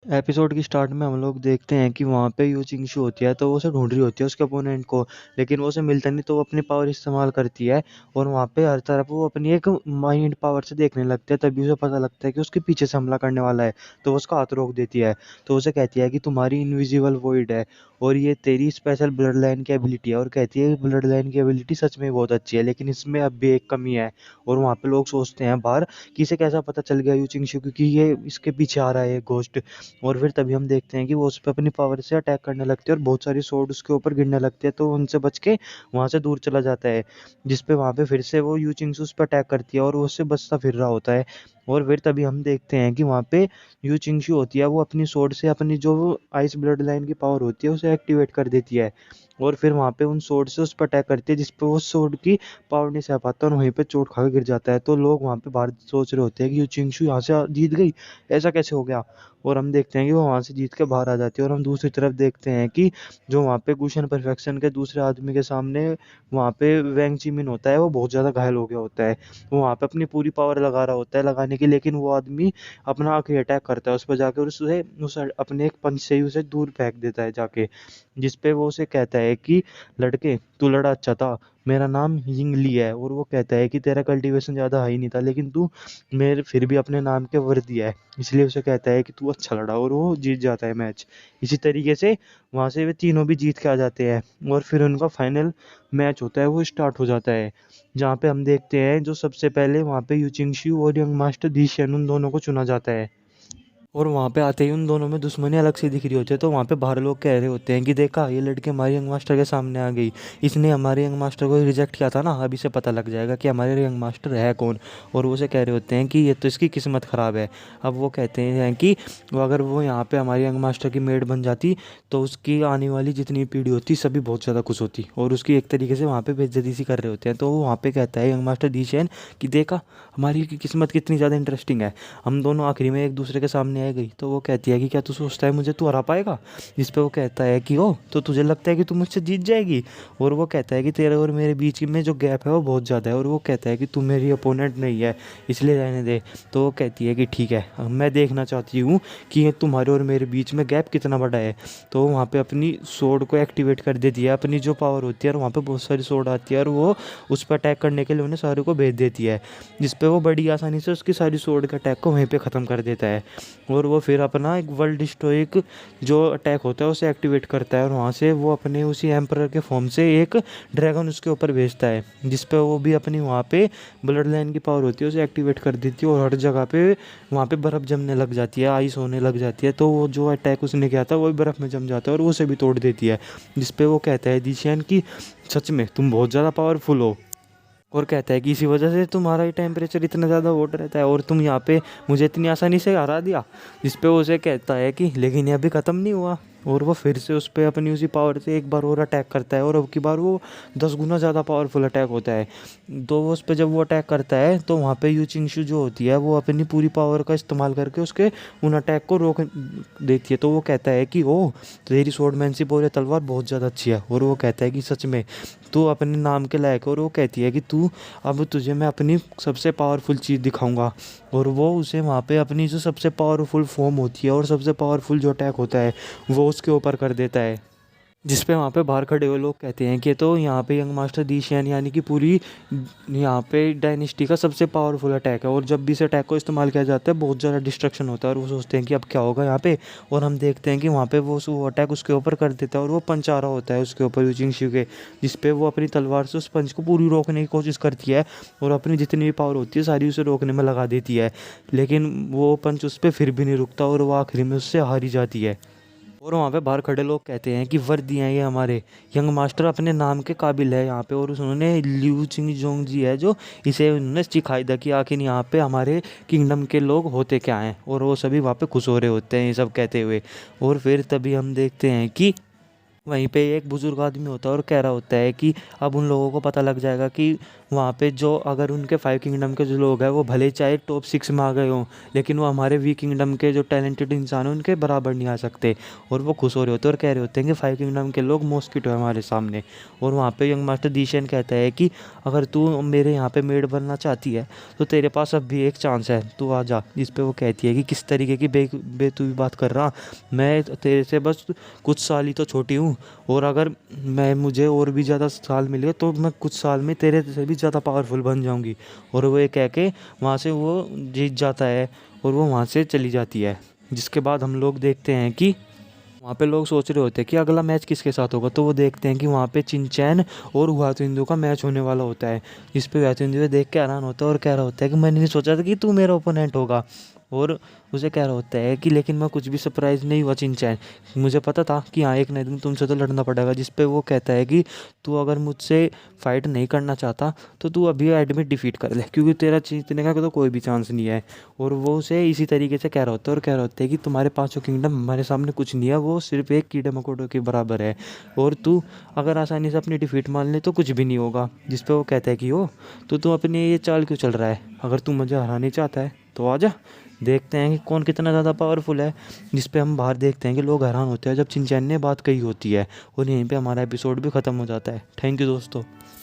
Episode की start में हम लोग देखते हैं कि वहाँ पे यू चिंगशू होती है, तो वो उसे ढूंढ रही होती है उसके अपोनेंट को। लेकिन वो उसे मिलता नहीं, तो वो अपनी पावर इस्तेमाल करती है और वहाँ पे हर तरफ वो अपनी एक माइंड पावर से देखने लगती है। तभी उसे पता लगता है कि उसके पीछे से हमला करने वाला है, तो वो उसका हाथ रोक देती है। तो उसे कहती है कि तुम्हारी इनविजिबल वॉइड है और ये तेरी स्पेशल ब्लड लाइन की एबिलिटी है, और कहती है ब्लड लाइन की एबिलिटी सच में बहुत अच्छी है, लेकिन इसमें अब भी एक कमी है। और वहाँ पे लोग सोचते हैं बाहर कि इसे कैसा पता चल गया यू चिंगशू, क्योंकि ये इसके पीछे आ रहा है घोस्ट। और फिर तभी हम देखते हैं कि वो उस पे अपनी पावर से अटैक करने लगती है और बहुत सारी स्वॉर्ड उसके ऊपर गिरने लगती है, तो वो उनसे बच के वहाँ से दूर चला जाता है। जिस पे वहाँ पे फिर से वो यू चिंग्स उस पर अटैक करती है और वो उससे बचता फिर रहा होता है। और फिर तभी हम देखते हैं कि वहाँ पे यू चिंगशू होती है, वो अपनी स्वॉर्ड से अपनी जो आइस ब्लड लाइन की पावर होती है उसे एक्टिवेट कर देती है। और फिर वहाँ पे उन स्वॉर्ड से उस पर अटैक करती है, जिस पे वो स्वॉर्ड की पावर नहीं सह पाता और वहीं पे चोट खा के गिर जाता है। तो लोग वहाँ पे बाहर सोच रहे होते हैं कि यू चिंगशू यहाँ से जीत गई, ऐसा कैसे हो गया। और हम देखते हैं कि वो वहाँ से जीत के बाहर आ जाती है। और हम दूसरी तरफ देखते हैं कि जो वहाँ पे गुशन परफेक्शन के दूसरे आदमी के सामने वहाँ पे वैंग चिमिन होता है, वो बहुत ज़्यादा घायल हो गया होता है। वो वहाँ पे अपनी पूरी पावर लगा रहा होता है लगाने की, लेकिन वो आदमी अपना आखिरी अटैक करता है उस पर जाके और उस अपने एक पंच से ही उसे दूर फेंक देता है जाके। जिस पे वो उसे कहता है कि लड़के, तू लड़ा अच्छा था, मेरा नाम यिंग ली है। और वो कहता है कि तेरा कल्टीवेशन ज़्यादा हाई नहीं था, लेकिन तू मेरे फिर भी अपने नाम के वर्दी है। इसलिए उसे कहता है कि तू अच्छा लड़ा, और वो जीत जाता है मैच। इसी तरीके से वहाँ से वे तीनों भी जीत के आ जाते हैं और फिर उनका फाइनल मैच होता है, वो स्टार्ट हो जाता है। जहाँ पे हम देखते हैं जो सबसे पहले वहाँ पे यू चिंगशू और यंग मास्टर दी शेन, उन दोनों को चुना जाता है। और वहाँ पे आते ही उन दोनों में दुश्मनी अलग से दिख रही होती है। तो वहाँ पे बाहर लोग कह रहे होते हैं कि देखा, ये लड़की हमारे यंग मास्टर के सामने आ गई, इसने हमारे यंग मास्टर को रिजेक्ट किया था ना, अब इसे पता लग जाएगा कि हमारे यंग मास्टर है कौन। और वो से कह रहे होते हैं कि ये तो इसकी किस्मत ख़राब है। अब वो कहते हैं कि अगर वो यहाँ पे हमारे यंग मास्टर की मेड बन जाती, तो उसकी आने वाली जितनी पीढ़ी होती सभी बहुत ज़्यादा खुश होती, और उसकी एक तरीके से वहाँ पे बेइज्जती सी कर रहे होते हैं। तो वो वहाँ पे कहता है यंग मास्टर दीशैन कि देखा, हमारी किस्मत कितनी ज़्यादा इंटरेस्टिंग है, हम दोनों आखिरी में एक दूसरे के सामने आ गई। तो वो कहती है कि क्या तू सोचता है मुझे तू हरा पाएगा। जिस पे वो कहता है कि ओ, तो तुझे लगता है कि तू मुझसे जीत जाएगी। और वो कहता है कि तेरे और मेरे बीच में जो गैप है वो बहुत ज़्यादा है। और वो कहता है कि तू मेरी अपोनेंट नहीं है, इसलिए रहने दे। तो वो कहती है कि ठीक है, अब मैं देखना चाहती हूँ कि तुम्हारे और मेरे बीच में गैप कितना बड़ा है। तो वहाँ पे अपनी सोर्ड को एक्टिवेट कर देती है, अपनी जो पावर होती है, और वहाँ पे बहुत सारी सोर्ड आती है और वो उस पर अटैक करने के लिए उन्हें सारे को भेज देती है। जिस पे वो बड़ी आसानी से उसकी सारी सोर्ड के अटैक को वहीं पे ख़त्म कर देता है। और वो फिर अपना एक वर्ल्ड डिस्ट्रॉइक जो अटैक होता है उसे एक्टिवेट करता है, और वहाँ से वो अपने उसी एम्परर के फॉर्म से एक ड्रैगन उसके ऊपर भेजता है, जिस पे वो भी अपनी वहाँ पे ब्लड लाइन की पावर होती है उसे एक्टिवेट कर देती है। और हर जगह पे वहाँ पे बर्फ़ जमने लग जाती है, आइस होने लग जाती है। तो वो जो अटैक उसने किया था वो भी बर्फ़ में जम जाता है और वो उसे भी तोड़ देती है। जिस पे वो कहता है दिशियन कि सच में तुम बहुत ज़्यादा पावरफुल हो। और कहता है कि इसी वजह से तुम्हारा ही टेम्परेचर इतना ज़्यादा हॉट रहता है और तुम यहाँ पे मुझे इतनी आसानी से हरा दिया। जिस पे वो उसे कहता है कि लेकिन ये अभी ख़त्म नहीं हुआ। और वो फिर से उस पे अपनी उसी पावर से एक बार और अटैक करता है, और अब की बार वो 10 गुना ज़्यादा पावरफुल अटैक होता है। तो वो उस पे जब वो अटैक करता है, तो वहाँ पे यू चिंगशू जो होती है वो अपनी पूरी पावर का इस्तेमाल करके उसके उन अटैक को रोक देती है। तो वो कहता है कि ओह, तेरी स्वॉर्डमैनशिप और ये तलवार बहुत ज़्यादा अच्छी है। और वो कहता है कि सच में तू अपने नाम के लायक है। और वो कहती है कि तू, अब तुझे मैं अपनी सबसे पावरफुल चीज़ दिखाऊंगा। और वो उसे वहाँ पे अपनी जो सबसे पावरफुल फॉर्म होती है और सबसे पावरफुल जो अटैक होता है वो उसके ऊपर कर देता है। जिस पे वहाँ पे बाहर खड़े हुए लोग कहते हैं कि तो यहाँ पे यंग मास्टर दीशैन यानी कि पूरी यहाँ पे डायनेस्टी का सबसे पावरफुल अटैक है, और जब भी इस अटैक को इस्तेमाल किया जाता है बहुत ज़्यादा डिस्ट्रक्शन होता है, और वो सोचते हैं कि अब क्या होगा यहाँ पे। और हम देखते हैं कि वहाँ पे वो अटैक उसके ऊपर कर देता है और वो पंच आ रहा होता है उसके ऊपर यूजिंग शिव के। जिस पे वो अपनी तलवार से उस पंच को पूरी रोकने की कोशिश करती है और अपनी जितनी भी पावर होती है सारी उसे रोकने में लगा देती है, लेकिन वो पंच उस पर फिर भी नहीं रुकता और वो आखिरी में उससे हारी जाती है। और वहाँ पे बाहर खड़े लोग कहते हैं कि वर्दी हैं ये हमारे, यंग मास्टर अपने नाम के काबिल है यहाँ पे। और उन्होंने लिू चिंग जोंग जी है जो इसे उन्होंने सिखाई था कि आखिर यहाँ पे हमारे किंगडम के लोग होते क्या हैं। और वो सभी वहाँ पे खुश हो रहे होते हैं ये सब कहते हुए। और फिर तभी हम देखते हैं कि वहीं पे एक बुजुर्ग आदमी होता है और कह रहा होता है कि अब उन लोगों को पता लग जाएगा कि वहाँ पे जो अगर उनके 5 किंगडम के जो लोग हैं वो भले ही चाहे टॉप 6 में आ गए हों, लेकिन वो हमारे वी किंगडम के जो टैलेंटेड इंसान हैं उनके बराबर नहीं आ सकते। और वो खुश हो रहे होते हैं और कह रहे होते हैं कि 5 किंगडम के लोग मॉस्किटो है हमारे सामने। और वहाँ पे यंग मास्टर दिशेन कहता है कि अगर तू मेरे यहाँ पे मेड बनना चाहती है तो तेरे पास अब भी एक चांस है, तू आ जा। जिस पे वो कहती है कि किस तरीके की बेतुकी बात कर रहा, मैं तेरे से बस कुछ साल ही तो छोटी हूँ, और अगर मुझे और भी ज़्यादा साल मिले तो मैं कुछ साल में तेरे से भी ज़्यादा पावरफुल बन जाऊँगी। और वो ये कह के वहाँ से वो जीत जाता है और वो वहाँ से चली जाती है। जिसके बाद हम लोग देखते हैं कि वहाँ पे लोग सोच रहे होते हैं कि अगला मैच किसके साथ होगा, तो वो देखते हैं कि वहाँ पे चिंचैन और हुआतुइंदो का मैच होने वाला होता है। जिस पे हुआतुइंदो देख के हैरान होता है और कह रहा होता है कि मैंने नहीं सोचा था कि तू मेरा ओपोनेंट होगा। और उसे कह रहा होता है कि लेकिन मैं कुछ भी सरप्राइज़ नहीं हुआ चिंचैन, मुझे पता था कि हाँ एक ना एक दिन तुमसे तो लड़ना पड़ेगा। जिस पे वो कहता है कि तू अगर मुझसे फाइट नहीं करना चाहता तो तू अभी एडमिट डिफीट कर ले, क्योंकि तेरा जीतने का तो कोई भी चांस नहीं है। और वो उसे इसी तरीके से कह रहा होता है और कह रहा होता है कि तुम्हारे पांचों किंगडम हमारे सामने कुछ नहीं है, वो सिर्फ एक कीड़े मकोड़ों के बराबर है, और तू अगर आसानी से अपनी डिफीट मान ले तो कुछ भी नहीं होगा। जिस पे वो कहता है कि ओ तो तू अपनी ये चाल क्यों चल रहा है, अगर तू मुझे हराना ही चाहता है तो आ जा, देखते हैं कि कौन कितना ज़्यादा पावरफुल है। जिस पे हम बाहर देखते हैं कि लोग हैरान होते हैं जब चिंचैन ने बात कही होती है। और यहीं पे हमारा एपिसोड भी ख़त्म हो जाता है। थैंक यू दोस्तों।